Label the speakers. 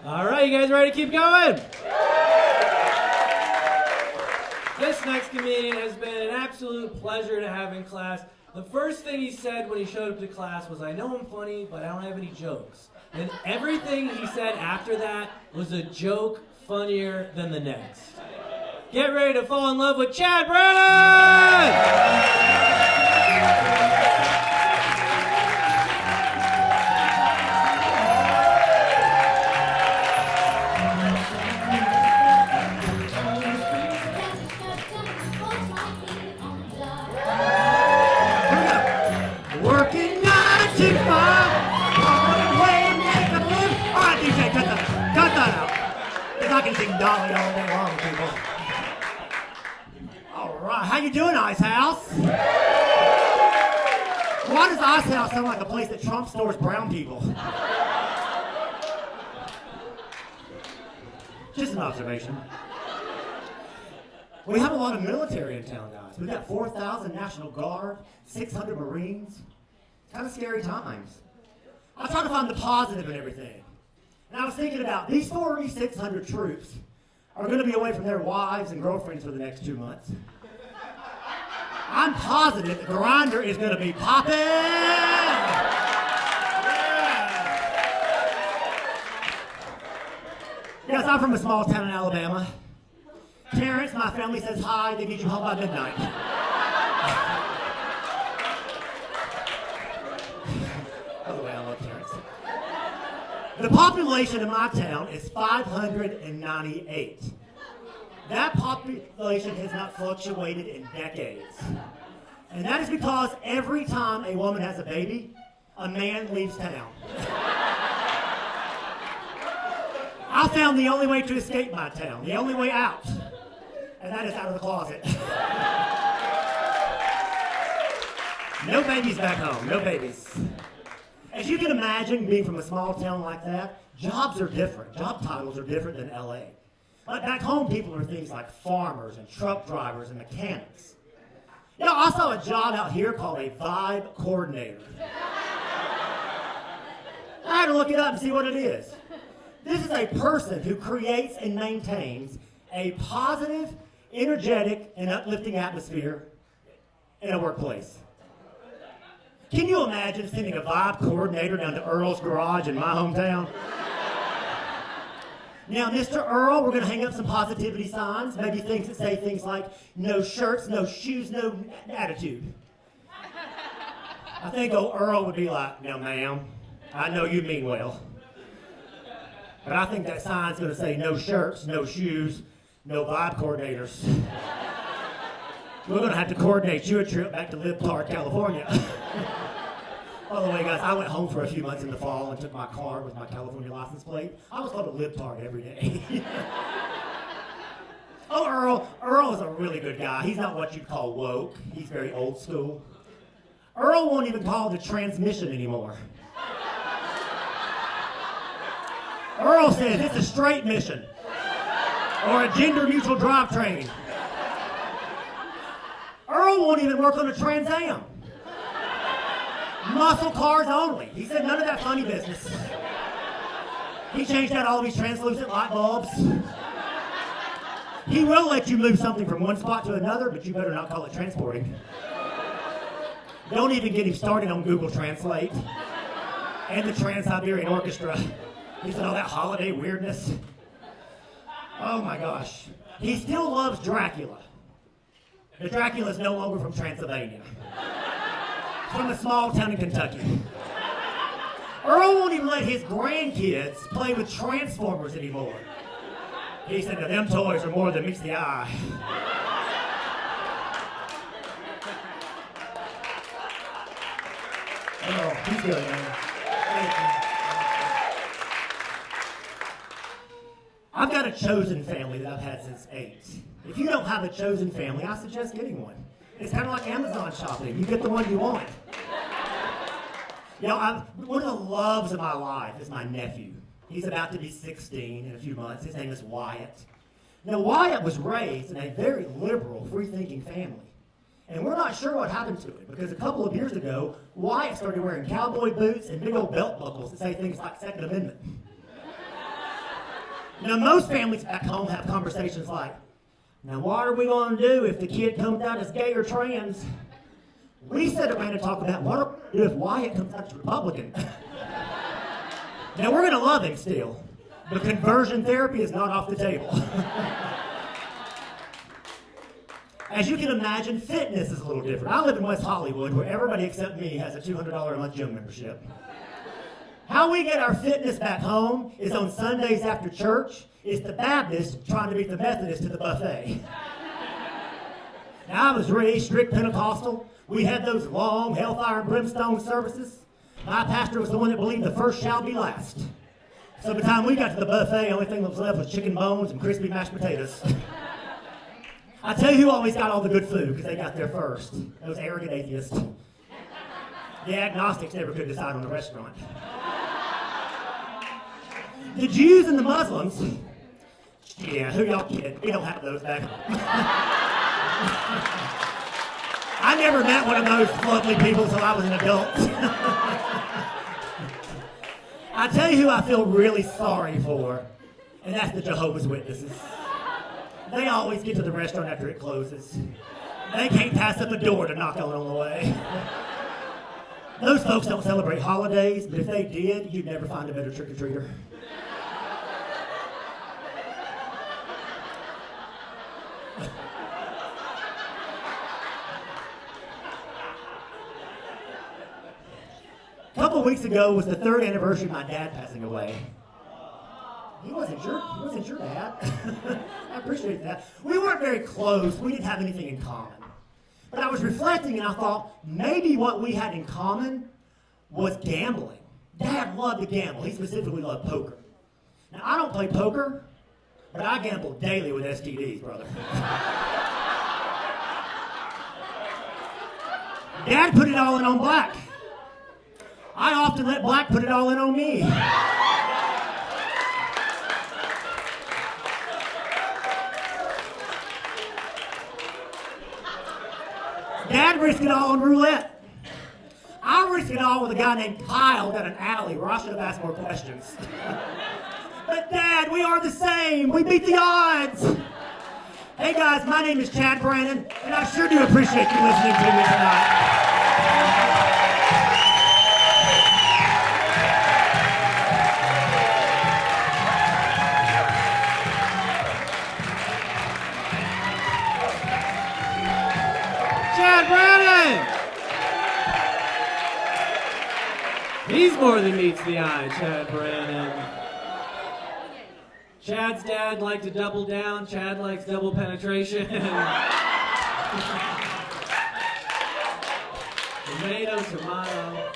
Speaker 1: All right, you guys ready to keep going? This next comedian has been an absolute pleasure to have in class. The first thing he said when he showed up to class was, I know I'm funny, but I don't have any jokes. And everything he said after that was a joke funnier than the next. Get ready to fall in love with Chad Brannon!
Speaker 2: Working 9 to 5, Alright, DJ, cut that out. Because I can sing Dolly all day long, people. Alright, how you doing, Ice House? Why does Ice House sound like a place that Trump stores brown people? Just an observation. We have a lot of military in town, guys. We've got 4,000 National Guard, 600 Marines. Kind of scary times. I try to find the positive in everything. And I was thinking about these 4,600 troops are going to be away from their wives and girlfriends for the next 2 months. I'm positive the grinder is going to be popping. Yeah. Yes, I'm from a small town in Alabama. Terrence, my family says hi. They need you home by midnight. By the way, I love Terrence. The population in my town is 598. That population has not fluctuated in decades. And that is because every time a woman has a baby, a man leaves town. I found the only way to escape my town, the only way out, and that is out of the closet. No babies back home, no babies. As you can imagine, being from a small town like that, jobs are different. Job titles are different than LA. But back home, people are things like farmers and truck drivers and mechanics. You know, I saw a job out here called a vibe coordinator. I had to look it up and see what it is. This is a person who creates and maintains a positive, energetic, and uplifting atmosphere in a workplace. Can you imagine sending a vibe coordinator down to Earl's garage in my hometown? Now, Mr. Earl, we're going to hang up some positivity signs, maybe things that say things like, no shirts, no shoes, no attitude. I think old Earl would be like, no, ma'am, I know you mean well. But I think that sign's going to say no shirts, no shoes, no vibe coordinators. We're going to have to coordinate you a trip back to Libtard, California. By the way, guys, I went home for a few months in the fall and took my car with my California license plate. I was called a Libtard every day. Oh, Earl. Earl is a really good guy. He's not what you'd call woke. He's very old school. Earl won't even call the transmission anymore. Earl says it's a straight mission or a gender-neutral drivetrain. Earl won't even work on a Trans Am. Muscle cars only. He said none of that funny business. He changed out all these translucent light bulbs. He will let you move something from one spot to another, but you better not call it transporting. Don't even get him started on Google Translate and the Trans-Siberian Orchestra. He said all that holiday weirdness. Oh my gosh. He still loves Dracula. The Dracula is no longer from Transylvania. From a small town in Kentucky. Earl won't even let his grandkids play with Transformers anymore. He said that them toys are more than meets the eye. Oh, he's good, man. I've got a chosen family that I've had since 8. If you don't have a chosen family, I suggest getting one. It's kind of like Amazon shopping. You get the one you want. You know, one of the loves of my life is my nephew. He's about to be 16 in a few months. His name is Wyatt. Now, Wyatt was raised in a very liberal, free-thinking family. And we're not sure what happened to him, because a couple of years ago, Wyatt started wearing cowboy boots and big old belt buckles that say things like Second Amendment. Now, most families back home have conversations like, now what are we going to do if the kid comes out as gay or trans? We sit around and talk about what are we going to do if Wyatt comes out as Republican. Now, we're going to love him still, but conversion therapy is not off the table. As you can imagine, fitness is a little different. I live in West Hollywood, where everybody except me has a $200 a month gym membership. How we get our fitness back home is on Sundays after church. It's the Baptist trying to beat the Methodist to the buffet. Now, I was raised strict Pentecostal. We had those long hellfire and brimstone services. My pastor was the one that believed the first shall be last. So by the time we got to the buffet, the only thing that was left was chicken bones and crispy mashed potatoes. I tell you who always got all the good food because they got there first. Those arrogant atheists. The agnostics never could decide on the restaurant. The Jews and the Muslims, yeah, who y'all kidding? We don't have those back home. I never met one of those lovely people until I was an adult. I tell you who I feel really sorry for, and that's the Jehovah's Witnesses. They always get to the restaurant after it closes. They can't pass up a door to knock on the way. Those folks don't celebrate holidays, but if they did, you'd never find a better trick-or-treater. A couple weeks ago was the 3rd anniversary of my dad passing away. He wasn't your dad. I appreciate that. We weren't very close. We didn't have anything in common. But I was reflecting and I thought maybe what we had in common was gambling. Dad loved to gamble. He specifically loved poker. Now, I don't play poker, but I gamble daily with STDs, brother. Dad put it all in on Black. I often let Black put it all in on me. Dad risked it all on roulette. I risked it all with a guy named Kyle down an alley where I should have asked more questions. But Dad, we are the same. We beat the odds. Hey guys, my name is Chad Brannon, and I sure do appreciate you listening to me tonight.
Speaker 1: Chad Brannon! He's more than meets the eye, Chad Brannon. Chad's dad liked to double down. Chad likes double penetration. Tomato, tomato.